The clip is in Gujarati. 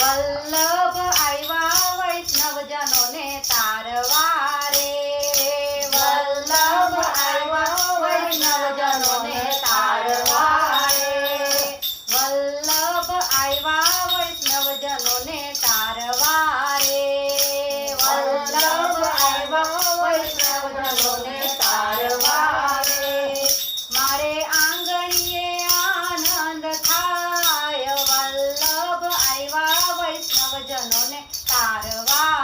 વલ્લભ આવ્યા વૈષ્ણવજનોને તારવા રે વલ્લભ આવ્યા વૈષ્ણવજનોને તારવા રે વલ્લભ આવ્યા વૈષ્ણવજનોને તારવા રે વલ્લભ આવ્યા વૈષ્ણવજનોને તારવા રે મારે આંગણીએ આનંદ થાય વલ્લભ આવ્યા વૈષ્ણવજનોને તારવા